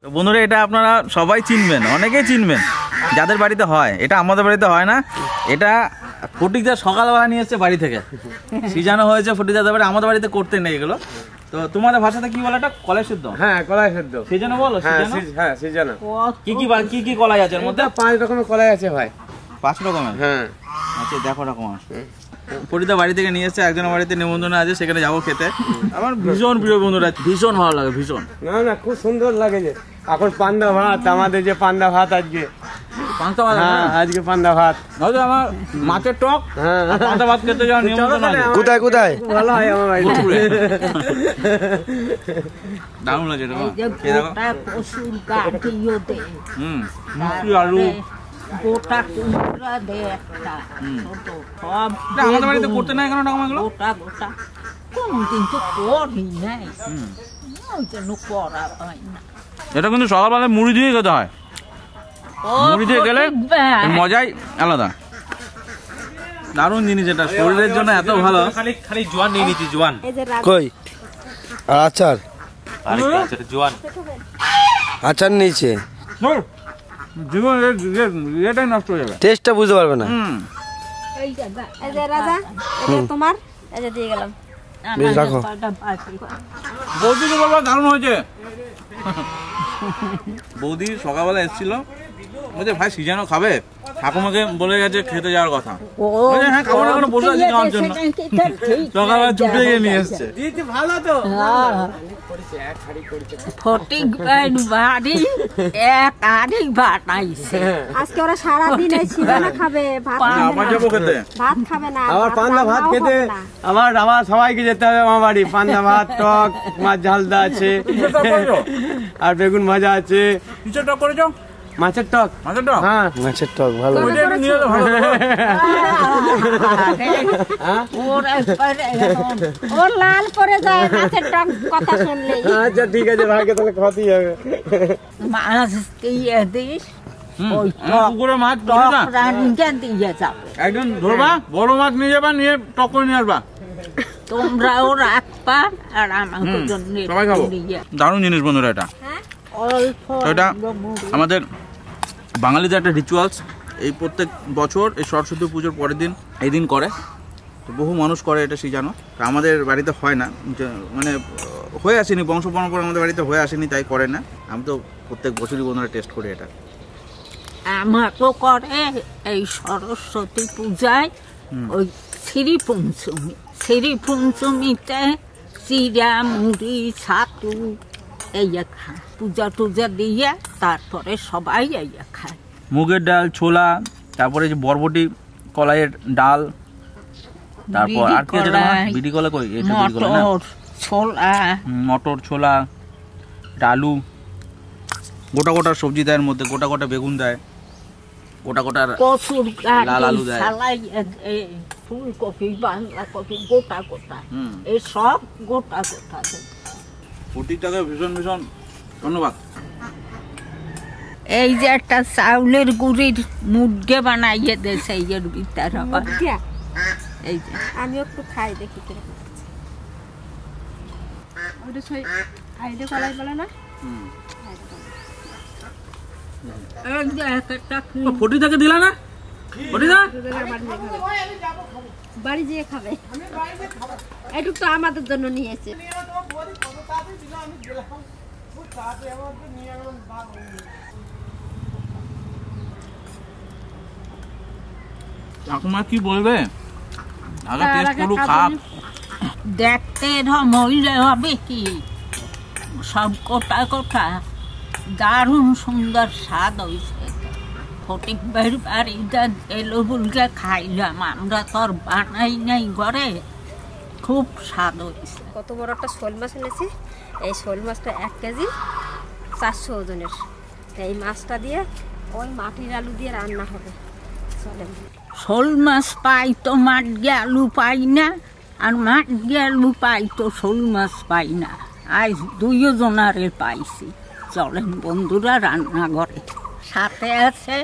তো বন্ধুরা এটা আপনারা সবাই চিনবেন, অনেকেই চিনবেন যাদের বাড়িতে হয়। এটা আমাদের বাড়িতে হয় না, এটা ফটিকদা সকালবেলা নিয়ে এসছে বাড়ি থেকে, সিজানো হয়েছে ফটিকদাদের বাড়ি, আমাদের বাড়িতে করতে নেই এগুলো। তো তোমাদের ভাষাতে কি বলে এটা? কলাই সিদ্ধ। হ্যাঁ কলাই সিদ্ধ সিজানো বলো। হ্যাঁ সিজানো। কি কি কলাই আছে এর মধ্যে? 5 রকমের কলাই আছে ভাই। 5 রকমের? হ্যাঁ। আচ্ছা দেখো রকম আছে। ফটিকদা বাড়ি থেকে নিয়ে এসছে, একজনের বাড়িতে নিমন্ত্রণ আছে, সেখানে যাবো খেতে। আমার ভীষণ প্রিয় বন্ধুরা, ভীষণ ভালো লাগে, ভীষণ। না খুব সুন্দর লাগে। যে এখন পান্তা ভাত, আমাদের যে পান্তা ভাত আজকে পান্তা ভাত। হ্যাঁ আজকে পান্তা ভাত। নয়তো আমার মাছের টক, হ্যাঁ পান্তা ভাত খেতে যাওয়ার নিমন্ত্রণ আছে। কোথায় ভালো হয় আমার বাড়িতে। দারুণ লাগে এটা। আলু গোটা কুমড়া দে একটা সব আমাদের বাড়িতে করতে নাই কেন টাকা এগুলো? গোটা কোনদিন তো করি নাই, ওই জন্য করা হয় না। এটা কিন্তু সকালবেলায় মুড়ি দিয়ে খেতে হয়, মুড়ি দিয়ে গেলে মজাই আলাদা। দারুণ জিনিস এটা, শরীরের জন্য এত ভালো। খালি জোয়ান নিয়ে নিচ্ছি, জোয়ান কই আচার, জোয়ান আচার নিয়েছে, জীবন এটাই নষ্ট হয়ে যাবে, টেস্টটা বুঝতে পারবে না। এই যে রাজা, এটা তোমার, এই যে দিয়ে গেলাম। বেশ রাখো। বৌদিকে বলবো দারুণ হয়েছে। বৌদি সকালবেলা এসেছিল, বলছে ভাই সিজানো খাবে, ঠাকুমাকে বলে গেছে খেতে যাওয়ার কথা। হ্যাঁ খাবো না, এখন বসে আছি খাওয়ার জন্য। সকালবেলা ছুটে গিয়ে নিয়ে এসছে। ভালো তো ফটিক বাড়ি এক আড়ি বানাইছে। আজকে ওরা সারাদিন এই সিজানো খাবে, ভাত খাবে না। আমার পান্তা ভাত খেতে আমার সবাইকে যেতে হবে আমার বাড়ি। পান্তা ভাত, টক মাছ ঝালদা আছে, আর বেগুন ভাজা আছে। কিসের টক করেছো? মাছের টক। হ্যাঁ মাছের টক ভালো। ওর লাল করে যায় মাছের টক কথা শুনলে। আচ্ছা ঠিক আছে ভাইকে তাহলে খাওয়াতেই হবে। মাছ দিয়ে দিস, ওই পুকুরে মাছ টক রান্না দিয়ে যাবে। একদম ধরবা, বড় মাছ নিয়ে যাবা, নিয়ে টক করে নিয়ে আসবা। তোমরাও রাখবা আর আমাকে জন্য সবাই খাবো। দারুণ জিনিস বন্ধুরা এটা। এটা আমাদের বাঙালিদের একটা রিচুয়ালস। এই প্রত্যেক বছর এই সরস্বতী পুজোর পরের দিন এই দিন করে, তো বহু মানুষ করে এটা সিজানো। আমাদের বাড়িতে হয় না, মানে হয়ে আসেনি, বংশ পরম্পরা আমাদের বাড়িতে হয়ে আসেনি, তাই করে না। আমি তো প্রত্যেক বছরই বন্ধুরা টেস্ট করি এটা। আমাকেও করে এই সরস্বতী পূজায়, ওই শ্রী পঞ্চমীতে চিরা মুড়ি ছাতু এই খায়, পূজা টুজা দিয়ে তারপরে সবাই এই খায়। মুগের ডাল, ছোলা, তারপরে যে বরবটি কলাইয়ের ডাল, তারপর আর কি যেটা বিড়ি কলা, কই এটা বিড়ি কলা না, ছোলা, মটর, ছোলা, আলু, গোটা গোটা সবজি দেয়, এর মধ্যে গোটা গোটা বেগুন দেয়, গোটা গোটা কচুর লাল আলু দেয়, ফুলকপি, বাঁধাকপি গোটা গোটা, এই সব গোটা গোটা। ফটিকটাকে ভীষণ ভীষণ ধন্যবাদ। এই যে একটা চাউলের গুড়ির মুড়গে বানাইয়ে দিয়েছে এর ভিতরে। এই যে আমি একটু খাই দেখি কিরকম। ওটা সেই আইডে কলাই বলে না? এই যে একটা ফটিকটাকে দিলা না? ফটিকটা বাড়ি যেয়ে খাবে। একটু তো আমাদের জন্য নিয়েছে। ঠাকুমা কি বলবে? আগে টেস্ট করু, খাপ দেখতে মহিলা হবে কি সব কোটা কোটা, দারুণ সুন্দর স্বাদ হয়েছে। ফটিক বাড়িটা এলো বলকে খাইলাম, আমরা তো আর বানাই নাই ঘরে, খুব স্বাদ হয়েছে। কত বড় একটা শোল মাছ এনেছি, এই শোল মাছটা 1 কেজি 400 ওজনের। এই মাছটা দিয়ে ওই মাটির আলু দিয়ে রান্না হবে। চলেন। শোল মাছ পাই তো মাঠ গিয়ে আলু পাই না, আর মাঠ গিয়ে আলু পাই তো শোল মাছ পাই না। আজ 2 জনারে পাইছি। চলেন বন্ধুরা রান্নাঘরে। সাথে আছে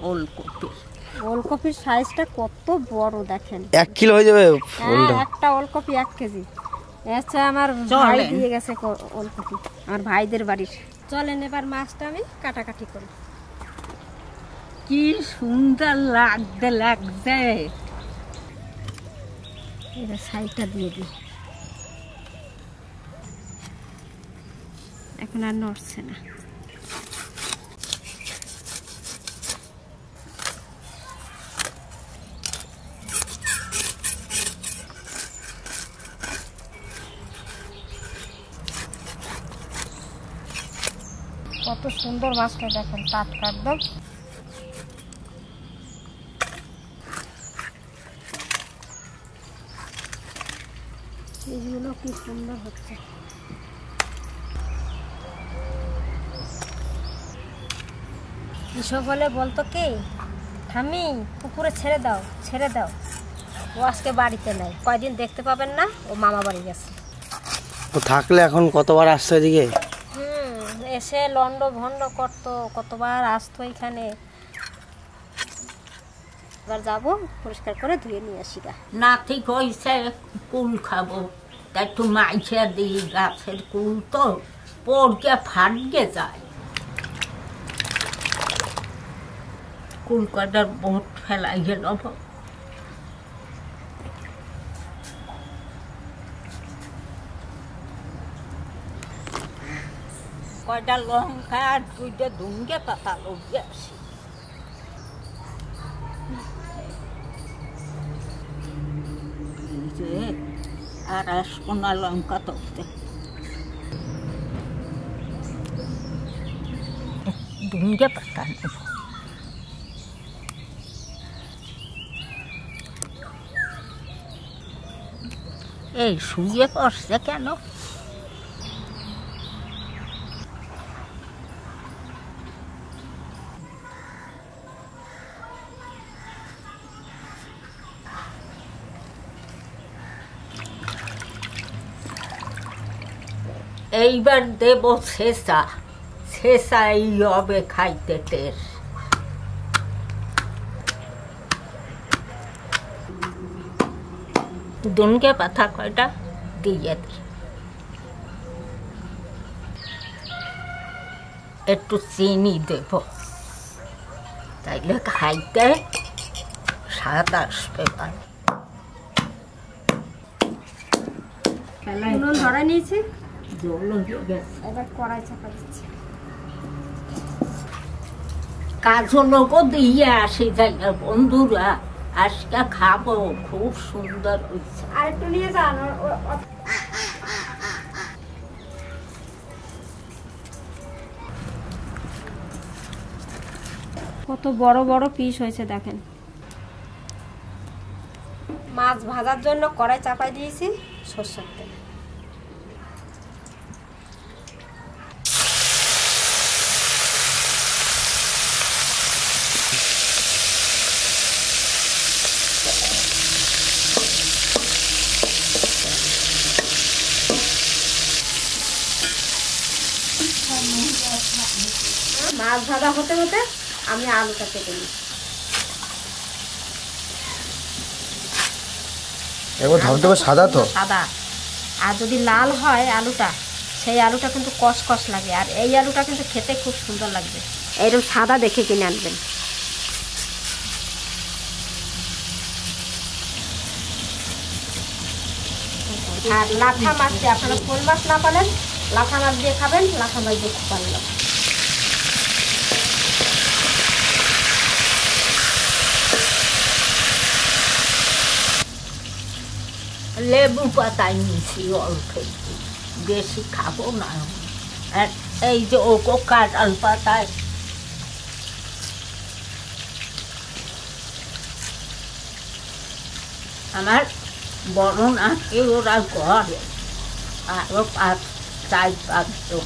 ওলকপি। ওলকপির সাইজটা কত বড় দেখেন। 1 কিলো হয়ে যাবে। একটা ওলকপি 1 কেজি। আচ্ছা আমার ভাই দিয়ে গেছে ওলকপি, আমার ভাইদের বাড়ির। চলেন এবার মাছটা আমি কাটাকাটি করি। কি সুন্দর লাগছে। এবার সাইডটা দিয়ে দিই, এখন আর নড়ছে না। কত সুন্দর মাছটা দেখেন, টাটকা একদম। এইগুলো কি সুন্দর হচ্ছে। কৃষক হলে বলতো কি, ঠাম্মি পুকুরে ছেড়ে দাও ছেড়ে দাও। ও আজকে বাড়িতে নাই, কয়দিন দেখতে পাবেন না, ও মামা বাড়ি গেছে। ও থাকলে এখন কতবার আসছে এদিকে? এসে লন্ড ভন্ড করতো, কতবার আসতো এখানে। এবার যাবো, পরিষ্কার করে ধুয়ে নিয়ে আসি গা। নাতি কইছে কুল খাবো, তা একটু মাইছে দিই, গাছের কুল তো পড়কে ফাটকে যায়। কুল কটার বোট ফেলাই গেল। কয়টা লঙ্কা আর 2টা ধুনগে পাতা লগে আসি। আর আসবো না লঙ্কা তুলতে। ধুনগে পাতা নেব। এই শুয়ে পড়ছে কেন? এইবার দেব শেষা, শেষাই হবে খাইতে টের। দুনকে পাতা কয়টা দিয়ে দিই, একটু চিনি দেব, তাইলে খাইতে স্বাদ আসবে। উনুন ধরা নিয়েছি, এবার কড়াই চাপা দিচ্ছি। কাজলকে দিয়ে আসি যাই বন্ধুরা, আজকে খাবো, খুব সুন্দর হয়েছে। আর একটু নিয়ে যান। কত বড় বড় পিস হয়েছে দেখেন। মাছ ভাজার জন্য কড়াই চাপাই দিয়েছি সরষের তেল। মাছ ভাজা হতে হতে আমি আলুটা কেটে নিই। এবার ধবধবে সাদা তো সাদা, আর যদি লাল হয় আলুটা, সেই আলুটা কিন্তু কষকষ লাগে, আর এই আলুটা কিন্তু খেতে খুব সুন্দর লাগবে। এরকম সাদা দেখে কিনে আনবেন। আর লাঠা মাছ দিয়ে, আপনারা কোন মাছ না পালেন লাঠা মাছ দিয়ে খাবেন, লাঠা মাছ দিয়ে খুব ভালো লাগে। লেবু পাতায় নিছি অল্প একটু, বেশি খাবো না। আর এই যে ওকো কাঁঠাল পাতায় আমার বড় নাকি ওরা ঘরে আরো 4-5জন।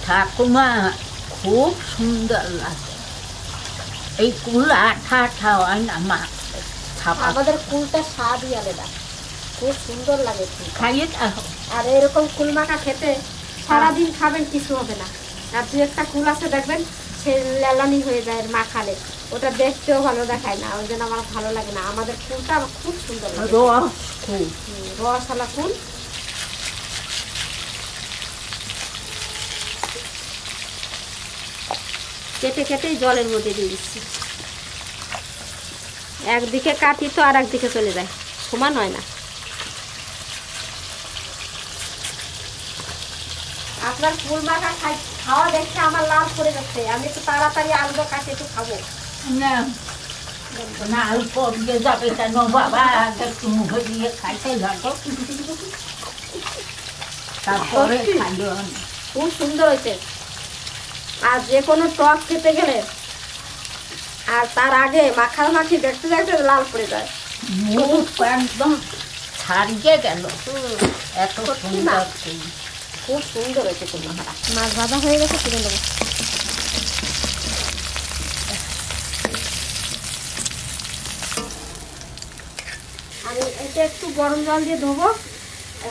ঠাকুমা খুব সুন্দর লাগে, এই কুল আঠা আঠা হয় না মাছ। আমাদের কুলটা স্বাদই আলাদা, খুব সুন্দর লাগে। খাইয়ে দেখো। আর এরকম কুল মাখা খেতে সারাদিন খাবেন, কিছু হবে না। আর 2-1টা কুল আছে দেখবেন সে লেলানি হয়ে যায় মাখালে, ওটা দেখতেও ভালো দেখায় না, ওই জন্য আমার ভালো লাগে না। আমাদের কুলটা আমার খুব সুন্দর লাগে, রসালা কুল। কেটে কেটে জলের মধ্যে দিয়ে দিচ্ছি। একদিকে কাটি তো আর একদিকে চলে যায়, সমান হয় না। আপনার ফুল মাখা খাওয়া দেখতে আমার লাল পড়ে যাচ্ছে, আমি একটু তাড়াতাড়ি আলুটা কাটে একটু খাবো। না না পড়বে যাবে কেন বাবা, আগে একটু মুখে দিয়ে খাইতে লাগো, তারপরে খাইও। খুব সুন্দর হয়েছে। আর যে কোনো টক খেতে গেলে আর তার আগে মাখামাখি দেখতে দেখতে লাল পড়ে যায়, মুখ একদম ছাড়িয়ে গেল। এত সুন্দর, খুব সুন্দর হয়েছে ফুল মাখাটা। মাছ ভাজা হয়ে গেছে, তুলে নেবো। আমি এটা একটু গরম জল দিয়ে ধোবো,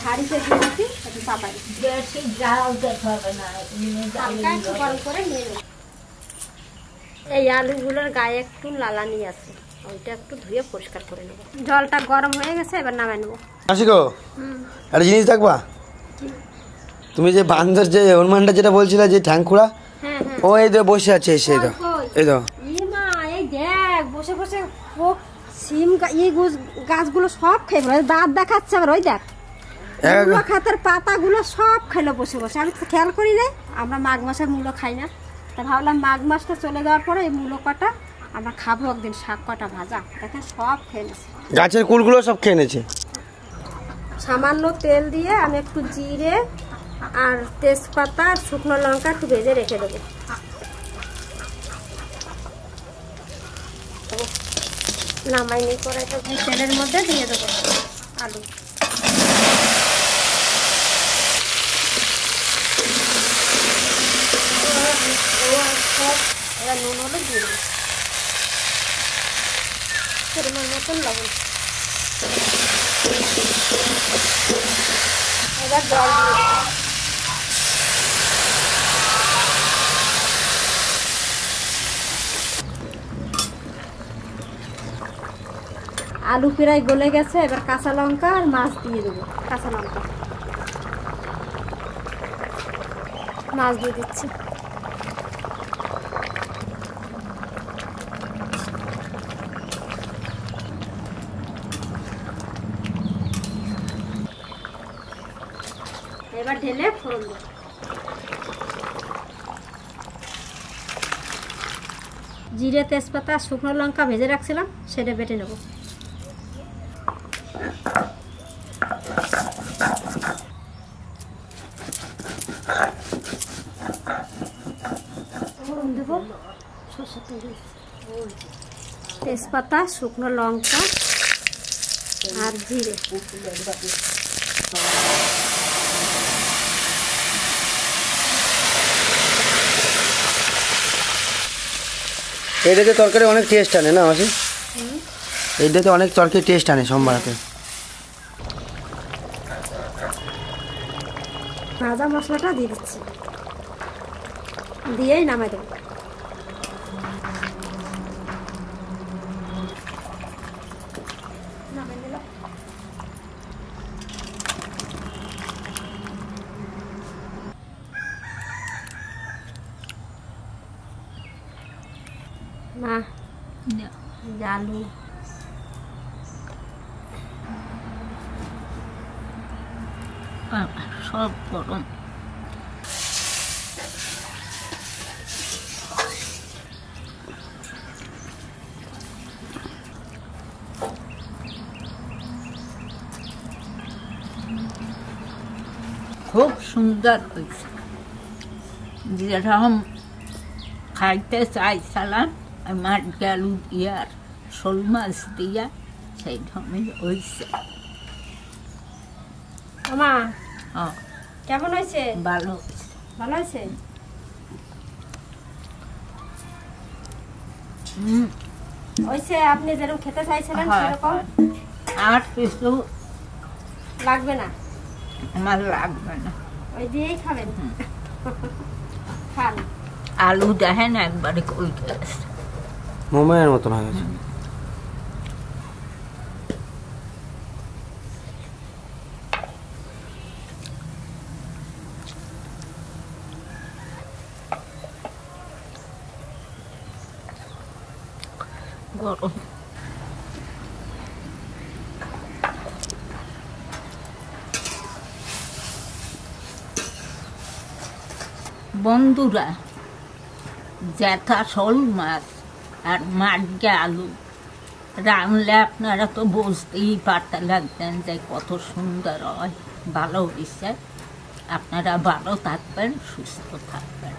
হাঁড়িতে দিয়ে দিচ্ছি, একটু চাপাই বেশি জাল দিতে হবে না, হালকা একটু গরম করে নিয়ে নেব। এই আলুগুলোর গায়ে একটু লালানি আছে, ওইটা একটু ধুয়ে পরিষ্কার করে নেব। জলটা গরম হয়ে গেছে, এবার নামাই নেবো। আসি গো, একটা জিনিস দেখবা, তুমি যে বান্দর যে হনুমানটা যেটা বলছিলে যে ঠ্যাংখুড়া, হ্যাঁ হ্যাঁ, ও এই তো বসে আছে, এসে এই তো এই তো মা এই দেখ বসে বসে ও সিম এই গাছগুলো সব খেয়ে ফেলো, দাঁত দেখাচ্ছে আবার। ওই দেখ মূলো খাতের পাতাগুলো সব খেলো বসে বসে। আমি তো খেয়াল করি না, আমরা মাঘ মাসে মূলো খাই না, তা ভাবলাম মাঘ মাসটা চলে যাওয়ার পরে এই মূলো কটা আমরা খাবো একদিন, শাক কটা ভাজা। দেখেন সব খেয়ে নিয়েছে, গাছের কুলগুলো সব খেয়ে নিয়েছে। সামান্য তেল দিয়ে আমি একটু জিরে আর তেজপাতা আর শুকনো লঙ্কা একটু ভেজে রেখে দেবো। নামাইনি করে তেলের মধ্যে দিয়ে দেবো আলু। এবার নুন হলে দিয়ে দেবো, পরিমাণ মতন লবণ। এবার জল দিয়ে দেবো। আলু প্রায় গলে গেছে, এবার কাঁচা লঙ্কা আর মাছ দিয়ে দেবো। কাঁচা লঙ্কা মাছ দিয়ে দিচ্ছি। এবার ঢেলে ফোড়ন দেবো। জিরে তেজপাতা শুকনো লঙ্কা ভেজে রাখছিলাম, সেটা বেটে নেব। দেবো তেজপাতা শুকনো লঙ্কা আর জিরে। এইটাতে তরকারি অনেক টেস্ট আনে না মাসি, এইটাতে অনেক তরকারি টেস্ট আনে সোমবারাতে। ভাজা মশলাটা দিয়ে দিচ্ছি, দিয়েই নামাই দেবো। নামাই দিলাম। মা আলু সব গরম। খুব সুন্দর হয়েছে, যেরকম খাইতে চাইছিলাম মাছ আলু দিয়ে আর শোল মাছ দিয়া, সেই ধরনের হয়েছে। মা হ্যাঁ কেমন হয়েছে? ভালো হয়েছে। ভালো হয়েছে। হয়েছে, আপনি যেরকম খেতে চাইছিলেন সেরকম। আর কিছু লাগবে না, আমার লাগবে না, ওই দিয়েই খাবেন। খান। আলু দেখেন একবারে কলতে গেছে, মোমের মতন হয়ে গেছে। গরম। বন্ধুরা, জ্যাঠা শোল মাছ আর মাটকে আলু রান্নলে আপনারা তো বুঝতেই পারতে লাগবেন যে কত সুন্দর হয়। ভালো হয়েছে। আপনারা ভালো থাকবেন, সুস্থ থাকবেন।